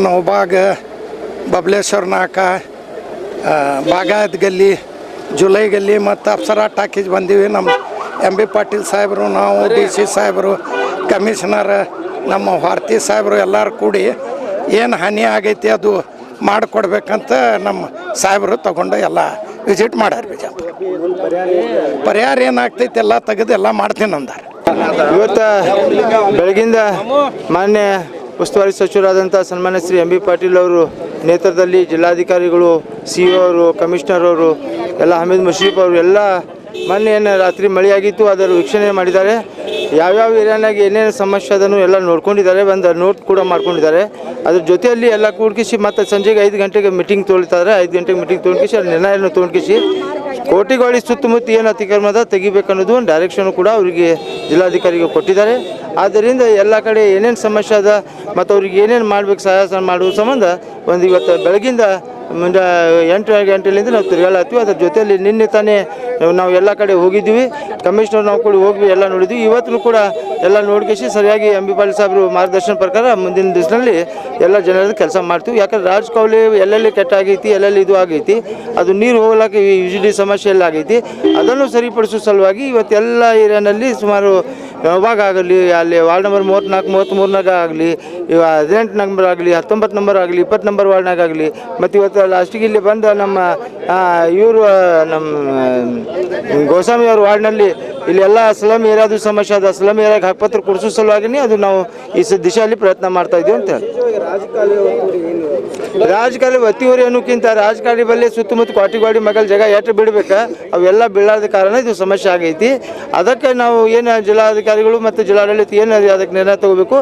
ನೌಬಾಗ ಬಬಲೇಶ್ವರ ನಾಕ ಬಾಗಾಯತ್ ಗಲ್ಲಿ ಜುಲೈ ಗಲ್ಲಿ ಮತ್ತು ಅಪ್ಸರಾ ಟಾಕೀಸ್ ಬಂದೀವಿ. ನಮ್ಮ ಎಂ ಬಿ ಪಾಟೀಲ್ ಸಾಹೇಬರು, ನಾವು ಡಿ ಸಿ ಸಾಹೇಬರು, ಕಮಿಷನರ್, ನಮ್ಮ ಭಾರತಿ ಸಾಹೇಬರು ಎಲ್ಲರೂ ಕೂಡಿ ಏನು ಹಾನಿ ಆಗೈತಿ ಅದು ಮಾಡಿಕೊಡ್ಬೇಕಂತ ನಮ್ಮ ಸಾಹೇಬರು ತಗೊಂಡು ಎಲ್ಲ ವಿಸಿಟ್ ಮಾಡ್ಯಾರ. ಬಿಜಾಪುರ ಪರಿಹಾರ ಏನಾಗ್ತೈತಿ ಎಲ್ಲ ತೆಗೆದು ಎಲ್ಲ ಮಾಡ್ತೀನಿ ಅಂದಾರೆ. ಇವತ್ತು ಬೆಳಗಿಂದ ಮಾನ್ಯ ಉಸ್ತುವಾರಿ ಸಚಿವರಾದಂಥ ಸನ್ಮಾನ್ಯ ಶ್ರೀ ಎಂ ಬಿ ಪಾಟೀಲ್ ಅವರು ನೇತೃತ್ವದಲ್ಲಿ ಜಿಲ್ಲಾಧಿಕಾರಿಗಳು, ಸಿ ಇ ಅವರು, ಕಮಿಷನರ್ ಅವರು ಎಲ್ಲ, ಹಮೀದ್ ಮುಷರೀಫ್ ಅವರು ಎಲ್ಲ ಮೊನ್ನೆ ಏನು ರಾತ್ರಿ ಮಳೆಯಾಗಿತ್ತು ಅದರ ವೀಕ್ಷಣೆ ಮಾಡಿದ್ದಾರೆ. ಯಾವ್ಯಾವ ಏರಿಯಾನಾಗ ಏನೇನು ಸಮಸ್ಯೆ ಅದನ್ನು ಎಲ್ಲ ನೋಡ್ಕೊಂಡಿದ್ದಾರೆ, ಒಂದು ನೋಟ್ ಕೂಡ ಮಾಡ್ಕೊಂಡಿದ್ದಾರೆ. ಅದ್ರ ಜೊತೆಯಲ್ಲಿ ಎಲ್ಲ ಕೂಡ್ಕಿಸಿ ಮತ್ತು ಸಂಜೆಗೆ 5 ಗಂಟೆಗೆ ಮೀಟಿಂಗ್ ತೊಗೊಳ್ತಾರೆ. 5 ಗಂಟೆಗೆ ಮೀಟಿಂಗ್ ತೊಗೊಂಡ್ಕಿಸಿ ಅಲ್ಲಿ ನಿರ್ಣಯವನ್ನು ತೊಗೊಂಡ್ಕಿಸಿ ಕೋಟಿಗೋಳಿ ಸುತ್ತಮುತ್ತ ಏನು ಅತಿಕ್ರಮದ ತೆಗಿಬೇಕನ್ನೋದು ಒಂದು ಡೈರೆಕ್ಷನ್ ಕೂಡ ಅವರಿಗೆ ಜಿಲ್ಲಾಧಿಕಾರಿಗೆ ಕೊಟ್ಟಿದ್ದಾರೆ. ಆದ್ದರಿಂದ ಎಲ್ಲ ಕಡೆ ಏನೇನು ಸಮಸ್ಯೆ ಅದ ಮತ್ತು ಅವ್ರಿಗೆ ಏನೇನು ಮಾಡ್ಬೇಕು ಸಹಾಯ ಮಾಡುವ ಸಂಬಂಧ ಒಂದು ಇವತ್ತು ಬೆಳಗಿಂದ ಮುಂದೆ 8 ಗಂಟೆಯಿಂದ ನಾವು ತಿರುಗಾಡತ್ತೀವಿ. ಅದ್ರ ಜೊತೆಯಲ್ಲಿ ನಿನ್ನೆ ತಾನೇ ನಾವು ಎಲ್ಲ ಕಡೆ ಹೋಗಿದ್ದೀವಿ. ಕಮಿಷನರ್ ನಾವು ಕೂಡ ಹೋಗಿ ಎಲ್ಲ ನೋಡಿದ್ವಿ. ಇವತ್ತು ಕೂಡ ಎಲ್ಲ ನೋಡ್ಕೇಸಿ ಸರಿಯಾಗಿ ಎಂ ಬಿ ಪಾಟೀಲ್ ಸಾಹೇಬರು ಮಾರ್ಗದರ್ಶನ ಪ್ರಕಾರ ಮುಂದಿನ ದಿವಸದಲ್ಲಿ ಎಲ್ಲ ಜನರದ ಕೆಲಸ ಮಾಡ್ತೀವಿ. ಯಾಕಂದ್ರೆ ರಾಜಕಾವಲಿ ಎಲ್ಲೆಲ್ಲಿ ಕೆಟ್ಟಾಗೈತಿ, ಎಲ್ಲೆಲ್ಲಿ ಇದು ಆಗೈತಿ, ಅದು ನೀರು ಹೋಗ್ಲಿಕ್ಕೆ ಯುಜಿಡಿ ಸಮಸ್ಯೆ ಎಲ್ಲ ಆಗೈತಿ, ಅದನ್ನು ಸರಿಪಡಿಸೋ ಸಲುವಾಗಿ ಇವತ್ತೆಲ್ಲ ಏರಿಯಾನಲ್ಲಿ ಸುಮಾರು ಯಾವಾಗ ಆಗಲಿ, ಅಲ್ಲಿ ವಾರ್ಡ್ ನಂಬರ್ 34, 33ನಾಗ ಆಗಲಿ, 18 ನಂಬರ್ ಆಗಲಿ, 19 ನಂಬರ್ ಆಗಲಿ, 20 ನಂಬರ್ ವಾರ್ಡ್ನಾಗ ಆಗಲಿ, ಮತ್ತು ಇವತ್ತು ಲಾಸ್ಟಿಗೆ ಇಲ್ಲಿ ಬಂದ ನಮ್ಮ ಇವರು ನಮ್ಮ ಗೋಸ್ವಾಮಿ ಅವ್ರ ವಾರ್ಡ್ನಲ್ಲಿ ಇಲ್ಲಿ ಎಲ್ಲ ಸ್ಲಮ್ ಏರಿಯಾದು ಸಮಸ್ಯೆ ಅದ. ಸ್ಲಮ್ ಏರಿಯಾಗೆ ಹಕ್ಕಪತ್ರ ಕೊಡಿಸೋ ಸಲುವಾಗಿನೇ ಅದು ನಾವು ಈ ದಿಶೆಯಲ್ಲಿ ಪ್ರಯತ್ನ ಮಾಡ್ತಾ ಇದ್ದೀವಿ ಅಂತ ಹೇಳಿ. ರಾಜಕಾರಣಿ ಒತ್ತಿವರಿ ಅನ್ನೋಕ್ಕಿಂತ ರಾಜಕಾರಣಿ ಬಲ್ಲಿ ಸುತ್ತಮುತ್ತ ಕ್ವಾಟಿಗೋಡಿ ಮಗಲ್ ಜಾಗ ಎಷ್ಟು ಬಿಡಬೇಕು ಅವೆಲ್ಲ ಬೀಳಾದ ಕಾರಣ ಇದು ಸಮಸ್ಯೆ ಆಗೈತಿ. ಅದಕ್ಕೆ ನಾವು ಏನು ಜಿಲ್ಲಾಧಿಕಾರಿಗಳು ಮತ್ತು ಜಿಲ್ಲಾಡಳಿತ ಏನು ಅದಕ್ಕೆ ನಿರ್ಣಯ ತಗೋಬೇಕು,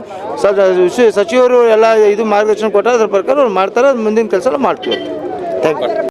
ಸಚಿವರು ಎಲ್ಲ ಇದು ಮಾರ್ಗದರ್ಶನ ಕೊಟ್ಟರೆ ಅದ್ರ ಪ್ರಕಾರ ಅವ್ರು ಮಾಡ್ತಾರೆ. ಮುಂದಿನ ಕೆಲಸ ಮಾಡ್ತೀವಿ. Thank you.